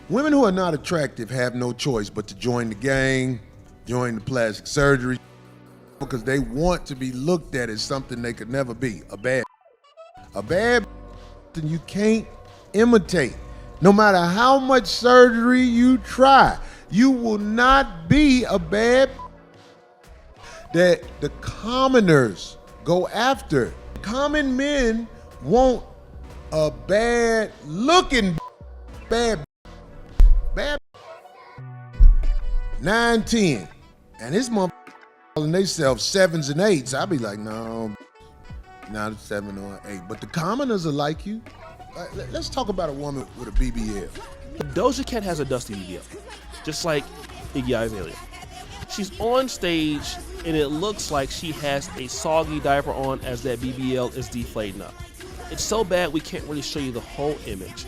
Women who are not attractive have no choice but to join the gang, join the plastic surgery, because they want to be looked at as something they could never be, a bad thing you can't imitate. No matter how much surgery you try, you will not be a bad that the commoners go after. Common men want a bad looking bad 9, 10. And this motherfucker calling themselves 7s and 8s. I'll be like, no, not a 7 or an 8. But the commoners are like you. Let's talk about a woman with a BBL. Doja Cat has a dusty BBL, just like Iggy Azalea. She's on stage and it looks like she has a soggy diaper on as that BBL is deflating up. It's so bad we can't really show you the whole image,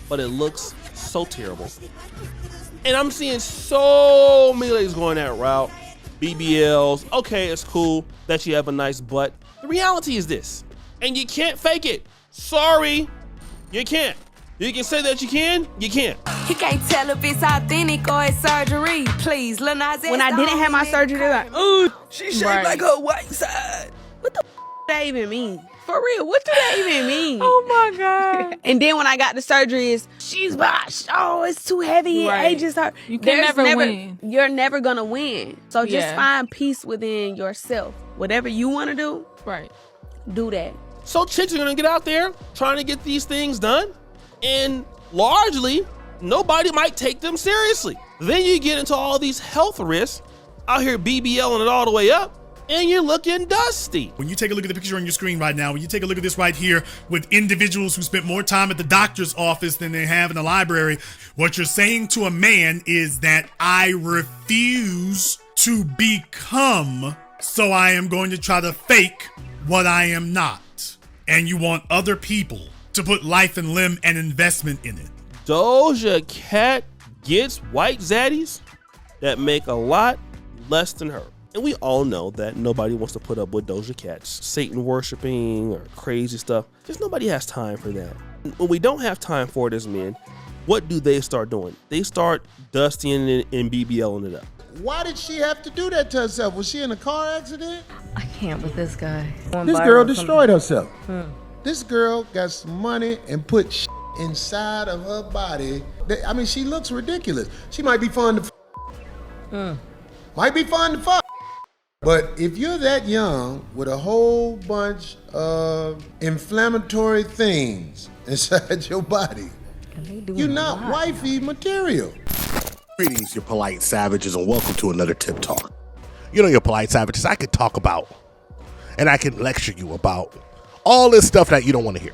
but it looks so terrible. And I'm seeing so many ladies going that route. BBLs, okay, it's cool that you have a nice butt. The reality is this, and you can't fake it. Sorry, you can't. You can say that you can, you can't. He can't tell if it's authentic or it's surgery. Please, Lil Nas X. When I didn't have my surgery, they're like, ooh, she shaped like her white side. What the that even mean? For real, what do that even mean? Oh my God. And then when I got the surgery, she's botched. Oh, it's too heavy. Right. It ages her. You can never win. You're never gonna win. So just Yeah. find peace within yourself. Whatever you want to do, Right. do that. So chicks are gonna get out there trying to get these things done, and largely, nobody might take them seriously. Then you get into all these health risks, out here BBLing it all the way up, and you're looking dusty. When you take a look at the picture on your screen right now, when you take a look at this right here with individuals who spent more time at the doctor's office than they have in the library, what you're saying to a man is that I refuse to become, so I am going to try to fake what I am not. And you want other people to put life and limb and investment in it. Doja Cat gets white zaddies that make a lot less than her. And we all know that nobody wants to put up with Doja Cat's Satan worshiping or crazy stuff. Just nobody has time for that. When we don't have time for it as men, what do they start doing? They start dustying it and BBLing it up. Why did she have to do that to herself? Was she in a car accident? I can't with this guy. This girl destroyed herself. This girl got some money and put shit inside of her body. I mean, she looks ridiculous. She might be fun to Might be fun to fuck. But if you're that young with a whole bunch of inflammatory things inside your body, you're not wifey material. Greetings, you polite savages, and welcome to another Tip Talk. You know, your polite savages, I could talk about and I can lecture you about all this stuff that you don't want to hear.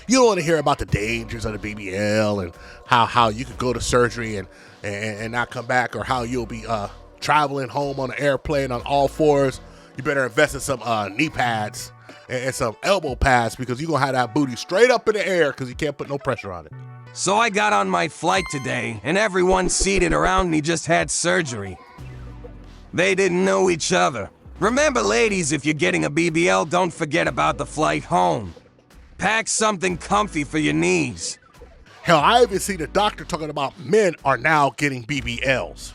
You don't want to hear about the dangers of the BBL and how you could go to surgery and not come back, or how you'll be traveling home on an airplane on all fours. You better invest in some knee pads and some elbow pads, because you're going to have that booty straight up in the air because you can't put no pressure on it. So I got on my flight today, and everyone seated around me just had surgery. They didn't know each other. Remember, ladies, if you're getting a BBL, don't forget about the flight home. Pack something comfy for your knees. Hell, I even seen a doctor talking about men are now getting BBLs.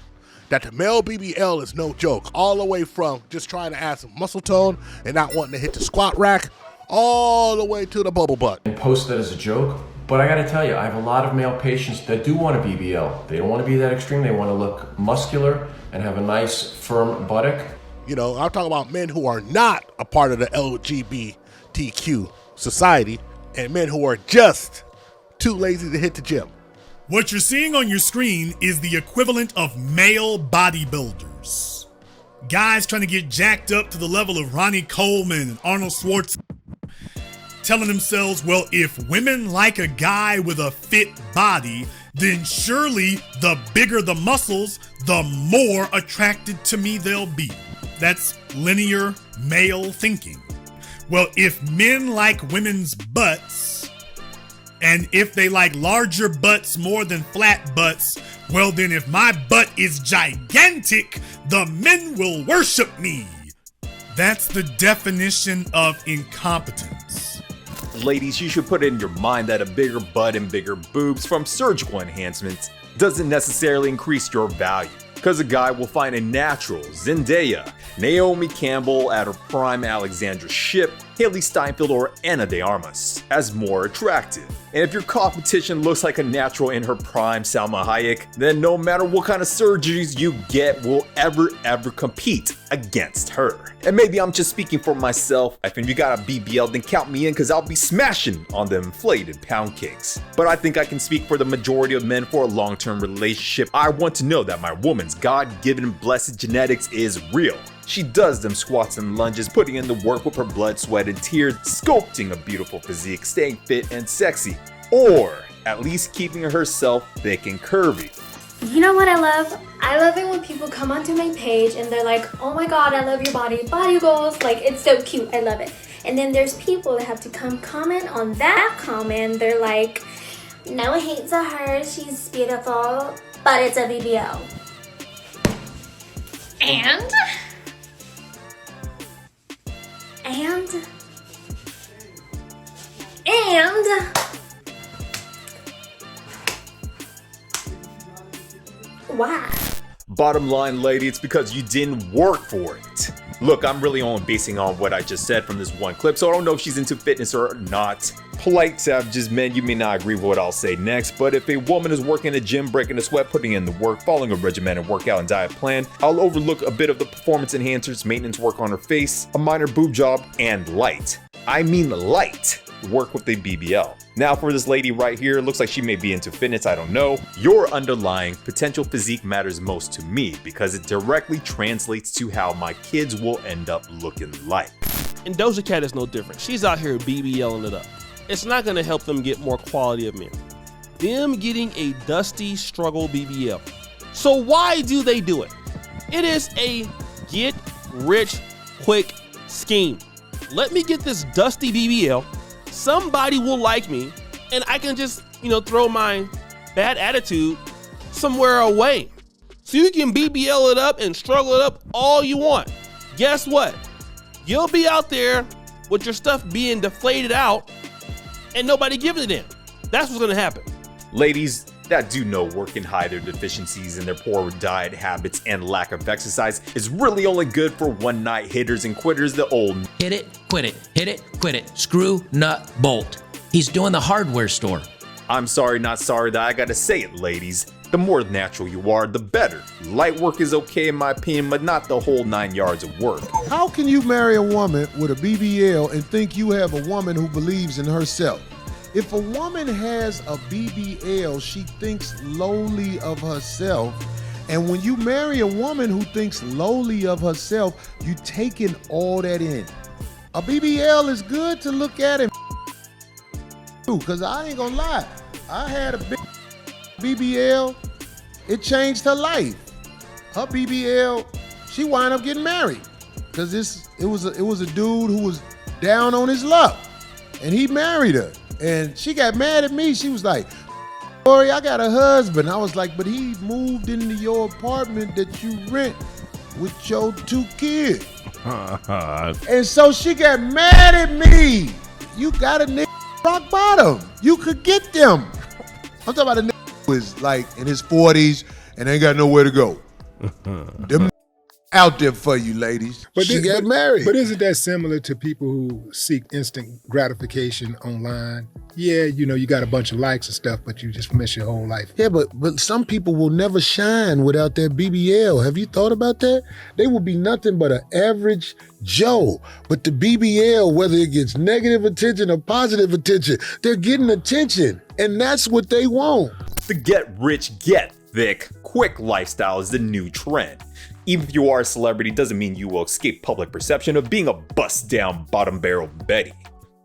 That the male BBL is no joke. All the way from just trying to add some muscle tone and not wanting to hit the squat rack, all the way to the bubble butt. And post that as a joke. But I gotta tell you, I have a lot of male patients that do want a BBL. They don't want to be that extreme. They want to look muscular and have a nice, firm buttock. You know, I'm talking about men who are not a part of the LGBTQ society, and men who are just too lazy to hit the gym. What you're seeing on your screen is the equivalent of male bodybuilders. Guys trying to get jacked up to the level of Ronnie Coleman and Arnold Schwarzenegger, telling themselves, well, if women like a guy with a fit body, then surely the bigger the muscles, the more attracted to me they'll be. That's linear male thinking. Well, if men like women's butts, and if they like larger butts more than flat butts, well then if my butt is gigantic, the men will worship me. That's the definition of incompetence. Ladies, you should put it in your mind that a bigger butt and bigger boobs from surgical enhancements doesn't necessarily increase your value. Because a guy will find a natural Zendaya, Naomi Campbell at her prime Alexandra Shipp, Haley Steinfeld, or Ana de Armas as more attractive. And if your competition looks like a natural in her prime Salma Hayek, then no matter what kind of surgeries you get will ever compete against her. And maybe I'm just speaking for myself. If you got a BBL, then count me in, because I'll be smashing on the inflated pound cakes. But I think I can speak for the majority of men for a long-term relationship. I want to know that my woman's God-given blessed genetics is real. She does them squats and lunges, putting in the work with her blood, sweat, and tears, sculpting a beautiful physique, staying fit and sexy, or at least keeping herself thick and curvy. You know what I love? I love it when people come onto my page and they're like, oh my god, I love your body goals, like it's so cute, I love it. And then there's people that have to come comment on that comment, they're like, no hate to her, she's beautiful, but it's a BBL. And why? Bottom line, lady, it's because you didn't work for it. Look, I'm really only basing on what I just said from this one clip, so I don't know if she's into fitness or not. Polite savages, men, you may not agree with what I'll say next, but if a woman is working in the gym, breaking a sweat, putting in the work, following a regimented workout and diet plan, I'll overlook a bit of the performance enhancers, maintenance work on her face, a minor boob job, and light work with the BBL. Now for this lady right here, looks like she may be into fitness, I don't know. Your underlying potential physique matters most to me because it directly translates to how my kids will end up looking like. And Doja Cat is no different. She's out here BBLing it up. It's not gonna help them get more quality of men. Them getting a dusty struggle BBL. So why do they do it? It is a get rich quick scheme. Let me get this dusty BBL, somebody will like me, and I can just, throw my bad attitude somewhere away. So you can BBL it up and struggle it up all you want. Guess what? You'll be out there with your stuff being deflated out and nobody giving a damn. That's what's gonna happen. Ladies that do no work and hide their deficiencies and their poor diet habits and lack of exercise is really only good for one night hitters and quitters, the old hit it, quit it, screw, nut, bolt. He's doing the hardware store. I'm sorry, not sorry that I gotta say it, ladies. The more natural you are, the better. Light work is okay in my opinion, but not the whole 9 yards of work. How can you marry a woman with a BBL and think you have a woman who believes in herself? If a woman has a BBL, she thinks lowly of herself. And when you marry a woman who thinks lowly of herself, you taking all that in. A BBL is good to look at and because I ain't gonna lie, I had a big BBL, it changed her life. Her BBL, she wound up getting married because it was a dude who was down on his luck, and he married her. And she got mad at me. She was like, Corey, I got a husband. I was like, but he moved into your apartment that you rent with your 2 kids. And so she got mad at me. You got a nigga rock bottom. You could get them. I'm talking about a nigga who is like in his 40s and ain't got nowhere to go. Them out there for you, ladies. But she got married. But isn't that similar to people who seek instant gratification online? Yeah, you got a bunch of likes and stuff, but you just miss your whole life. Yeah, but some people will never shine without their BBL. Have you thought about that? They will be nothing but an average Joe. But the BBL, whether it gets negative attention or positive attention, they're getting attention. And that's what they want. The get rich, get thick, quick lifestyle is the new trend. Even if you are a celebrity, doesn't mean you will escape public perception of being a bust-down bottom-barrel Betty.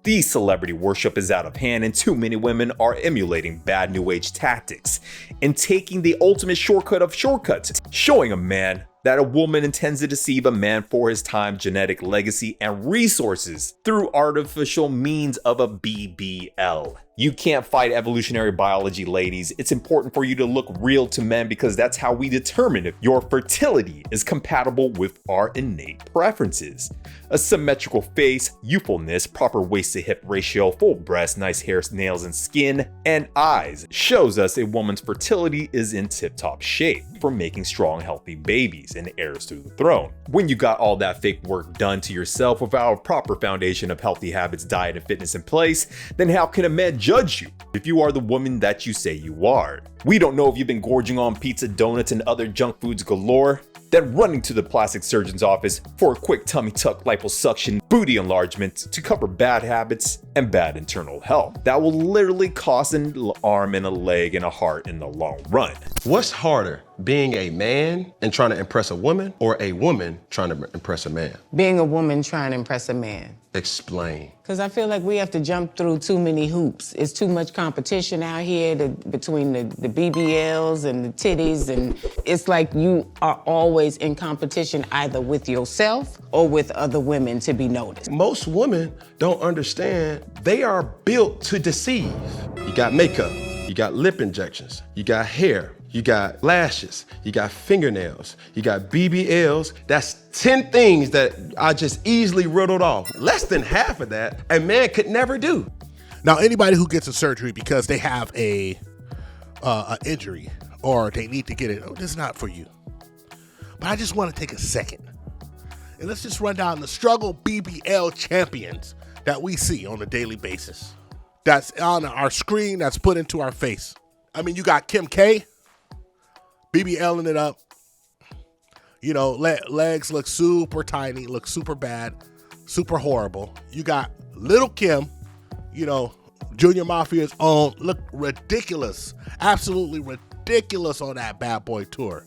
The celebrity worship is out of hand and too many women are emulating bad new age tactics and taking the ultimate shortcut of shortcuts, showing a man that a woman intends to deceive a man for his time, genetic legacy, and resources through artificial means of a BBL. You can't fight evolutionary biology, ladies. It's important for you to look real to men because that's how we determine if your fertility is compatible with our innate preferences. A symmetrical face, youthfulness, proper waist to hip ratio, full breasts, nice hair, nails, and skin, and eyes shows us a woman's fertility is in tip-top shape for making strong, healthy babies and heirs to the throne. When you got all that fake work done to yourself without a proper foundation of healthy habits, diet, and fitness in place, then how can a man judge you if you are the woman that you say you are? We don't know if you've been gorging on pizza, donuts, and other junk foods galore, then running to the plastic surgeon's office for a quick tummy tuck liposuction booty enlargement to cover bad habits and bad internal health. That will literally cost an arm and a leg and a heart in the long run. What's harder, being a man and trying to impress a woman, or a woman trying to impress a man? Being a woman trying to impress a man. Explain. Because I feel like we have to jump through too many hoops. It's too much competition out here between the BBLs and the titties, and it's like you are always in competition either with yourself or with other women to be noticed. Most women don't understand they are built to deceive. You got makeup, you got lip injections, you got hair, you got lashes, you got fingernails, you got BBLs. That's 10 things that I just easily riddled off. Less than half of that a man could never do. Now, anybody who gets a surgery because they have a injury or they need to get it, this is not for you. But I just want to take a second and let's just run down the struggle BBL champions that we see on a daily basis. That's on our screen, that's put into our face. I mean, you got Kim K, BBLing it up. You know, legs look super tiny, look super bad, super horrible. You got Little Kim, you know, Junior Mafia's own, look ridiculous, absolutely ridiculous on that Bad Boy tour.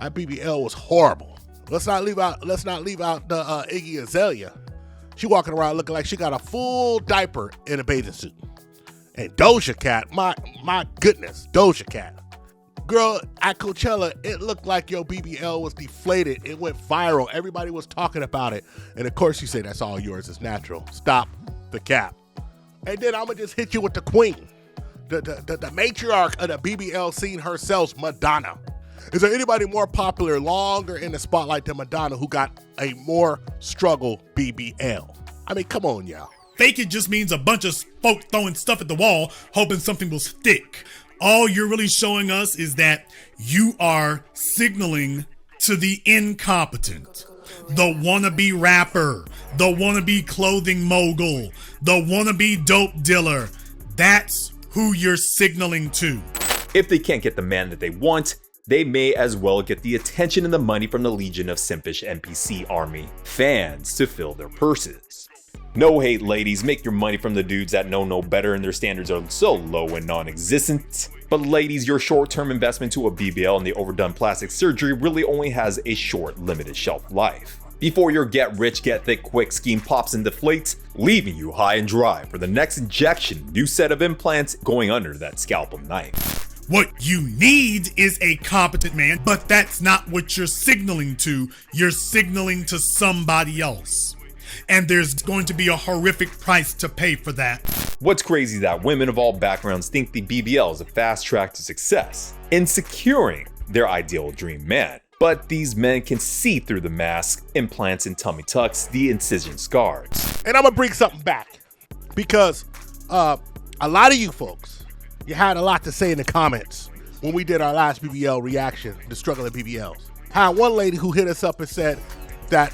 That BBL was horrible. Let's not leave out the Iggy Azalea. She walking around looking like she got a full diaper in a bathing suit. And Doja Cat, my goodness, Doja Cat. Girl, at Coachella, it looked like your BBL was deflated. It went viral. Everybody was talking about it. And of course you say that's all yours, it's natural. Stop the cap. And then I'm gonna just hit you with the queen. The matriarch of the BBL scene herself, Madonna. Is there anybody more popular, longer in the spotlight than Madonna who got a more struggle BBL? I mean, come on, y'all. Fake it just means a bunch of folk throwing stuff at the wall, hoping something will stick. All you're really showing us is that you are signaling to the incompetent, the wannabe rapper, the wannabe clothing mogul, the wannabe dope dealer. That's who you're signaling to. If they can't get the man that they want, they may as well get the attention and the money from the legion of simpish NPC army fans to fill their purses. No hate, ladies, make your money from the dudes that know no better and their standards are so low and non-existent. But ladies, your short-term investment to a BBL and the overdone plastic surgery really only has a short, limited shelf life. Before your get-rich-get-thick-quick scheme pops and deflates, leaving you high and dry for the next injection, new set of implants going under that scalpel knife. What you need is a competent man, but that's not what you're signaling to. You're signaling to somebody else. And there's going to be a horrific price to pay for that. What's crazy is that women of all backgrounds think the BBL is a fast track to success in securing their ideal dream man. But these men can see through the mask, implants and tummy tucks, the incision scars. And I'm gonna bring something back because a lot of you folks, you had a lot to say in the comments when we did our last BBL reaction, the struggle of BBLs. Had one lady who hit us up and said that,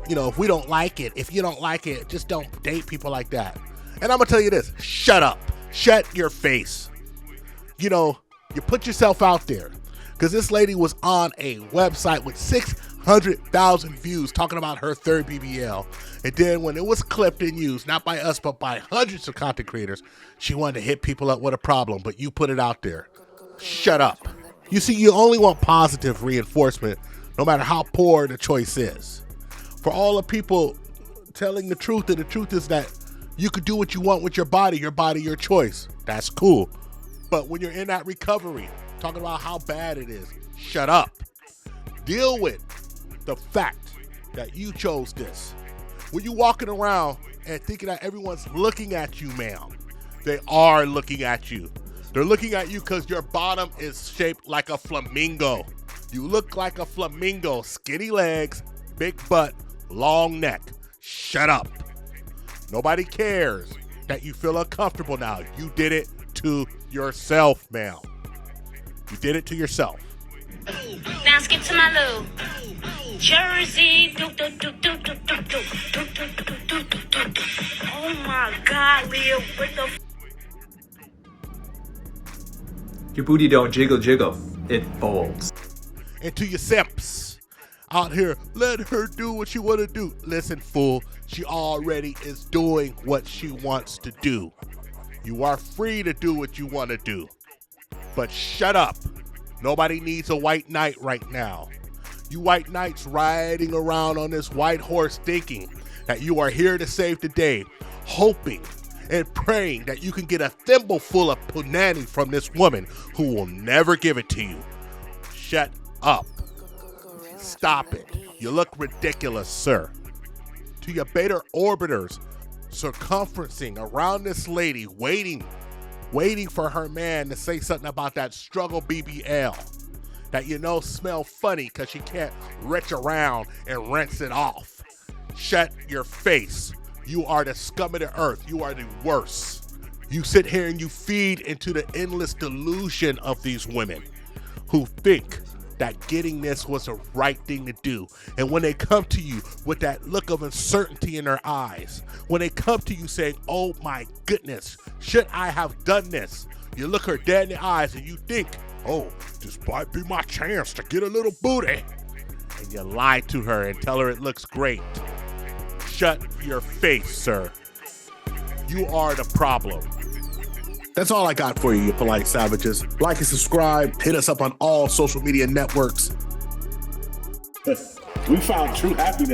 if we don't like it, if you don't like it, just don't date people like that. And I'm gonna tell you this, shut up, shut your face. You put yourself out there because this lady was on a website with 600,000 views talking about her third BBL. And then when it was clipped and used, not by us, but by hundreds of content creators, she wanted to hit people up with a problem, but you put it out there. Shut up. You see, you only want positive reinforcement, no matter how poor the choice is. For all the people telling the truth, and the truth is that you could do what you want with your body, your choice. That's cool. But when you're in that recovery, talking about how bad it is, shut up. Deal with the fact that you chose this. When you're walking around and thinking that everyone's looking at you, ma'am, They are looking at you. They're looking at you because your bottom is shaped like a flamingo. You look like a flamingo. Skinny legs, big butt, long neck. Shut up. Nobody cares that you feel uncomfortable now. You did it to yourself, ma'am. You did it to yourself. Now skip to my little Jersey. Oh my God, Leah, what the Your booty don't jiggle jiggle, it folds. And to your simps out here, let her do what she want to do. Listen, fool, she already is doing what she wants to do. You are free to do what you want to do. But shut up. Nobody needs a white knight right now. You white knights riding around on this white horse thinking that you are here to save the day, hoping and praying that you can get a thimble full of punani from this woman who will never give it to you. Shut up. Stop it. You look ridiculous, sir. To your beta orbiters circumferencing around this lady, waiting for her man to say something about that struggle BBL that you know smell funny because she can't reach around and rinse it off. Shut your face. You are the scum of the earth. You are the worst. You sit here and you feed into the endless delusion of these women who think that getting this was the right thing to do. And when they come to you with that look of uncertainty in their eyes, when they come to you saying, oh my goodness, should I have done this? You look her dead in the eyes and you think, oh, this might be my chance to get a little booty. And you lie to her and tell her it looks great. Shut your face, sir. You are the problem. That's all I got for you, you polite savages. Like and subscribe. Hit us up on all social media networks. We found true happiness